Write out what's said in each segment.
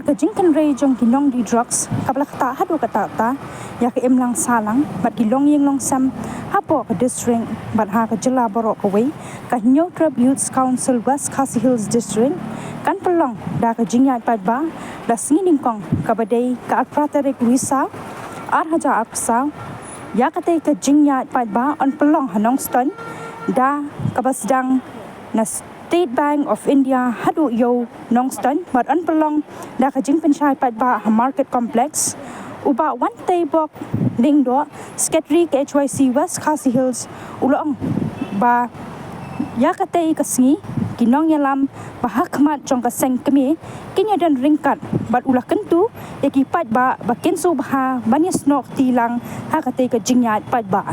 kejingkan rei jong kinong di drugs kabla kata hadu kata ta ya ke emlang salang bat kilong yeng long sam hapo ke district bat ha ke jela borok away ka New Youth Council West Khasi Hills District kan pelong da ke jingyat pat ba da singin kong kabadai ka pratarek wisa ar haja apsa ya kate ke jingyat pat ba on pelong hanong ston da kabasdang na State Bank of India hadu yo nongston but unpelong da kajing penchai pat ba market complex uba one table ding do sketri HYC West Khasi Hills ulong ba yakate kasngi kinong yalam bahakmat jong kaseng kemi kinya dan ringkat but ulah kentu yaki pat ba bakinsu bah banyas nok tilang hakate kajingyat pat ba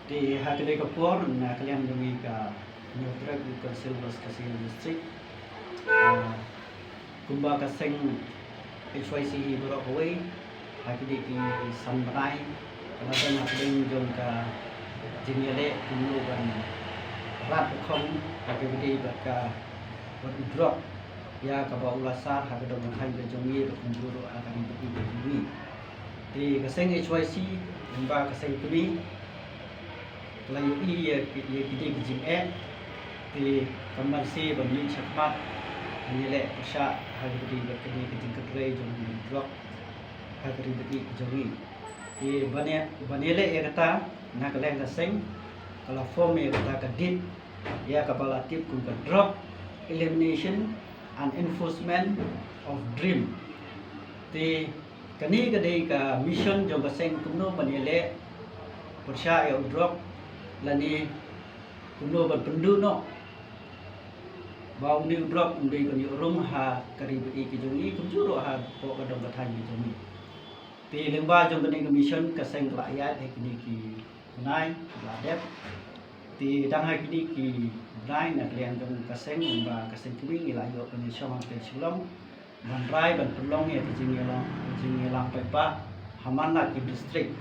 di hakate kapur na kalian demi ka New Youth Council West Khasi Hills District kumba kaseng HYC borok away hakide ki samrai kalaban hakdeng jong ka jinele kumuban rat khong hakide baka wat drop ya ka ba ulasar hakade dong hai be jongi kunjuru akan di di kaseng HYC kumba kaseng kuli layu ya kide kijing di kamar si bamli chakmat nilai persya hari berkini kijing kedrai jom blok hari beri jongi di banile ya kata nak leh kaseng kalau form ya kata kadit ya kepala tip kun drop elimination and enforcement of dream di kani kadai ka mission jom kaseng kuno banile persya ya drop lani kuno berpendu no bau ni drop undi kani rum ha kari beri kijongi kunjuro ha po kadong kathan kijongi ti lengba jong kani commission kaseng rakyat he kini ki nai ladep ti dang ha kini ki nai na klian jong kaseng ba kaseng kini ilayo kani syamang te sulong ban rai ban pelong ya kijingi lang pepa hamana ki district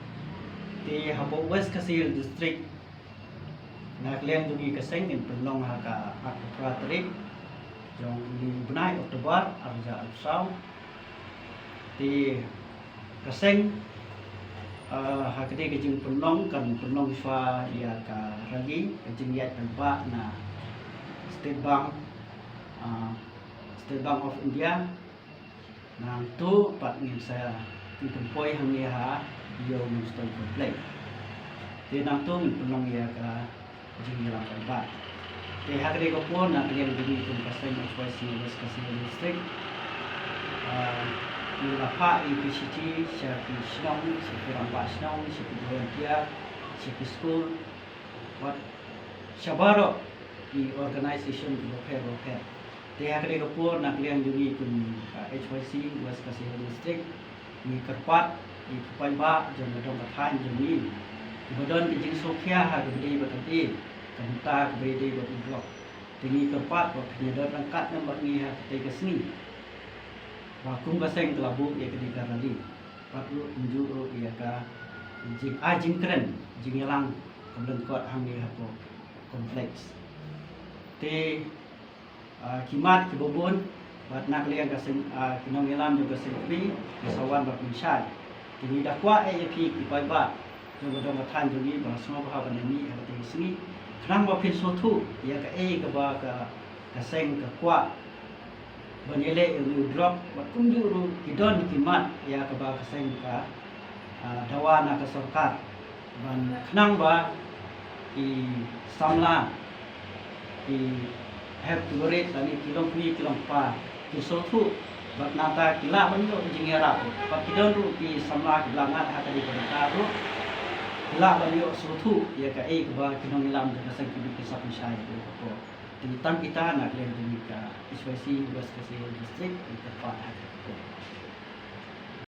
ti hapo West Khasi Hills District na klian jong kaseng in pelong ha ka praterik yang di benai Oktober arja alsau di kaseng hakde kejing penong kan penong fa dia ka ragi kejing yat tempat na State Bank of India na tu pat ngin saya tipoi hang dia ha yo mustang komplek di nang tu penong ya ka kejing yalang tempat di hakde ko po na kanyang dini kung kaseng HYC West Khasi Hills District nilapa IPCT siya ki sinong siya ki rampa sinong siya ki volunteer siya ki school what siya baro di organization di local di hakde ko po na kanyang dini kung HYC West Khasi Hills District ni kerpat di kupai ba jong dong kathan jong ni ibadon kijing sokya ha gede batati kanta kebede buat blok tinggi tempat buat penyedot rangkat yang bagi hati kesini wakum kaseng kelabu ya ketika tadi patlu unjuru ya ka jing keren jing yalang kemudian kuat hamil hapo kompleks te kimat kibobon buat nak liang kaseng kinong yalam juga selfie kesawan buat misal ini dakwa AAP kipai ba juga dong kathan jungi bang semua bahwa ini hati kesini kenang ba pin sotu ya ka ka ba ka kaseng ka kwa banile yu drop ba kunjuru kidon kimat ya ka ba kaseng ka dawana ka sarkar ban kenang ba i samla i have to rate tani kilong pa ki sotu ba nata kila banyo jingera ba kidon ru ki samla kilangat ha tadi ka ru la banyo sutu ya ka ba kinong ilam ka sa kibi sa pisay ko di tam kita na klen ka HYC West Khasi Hills District ita pa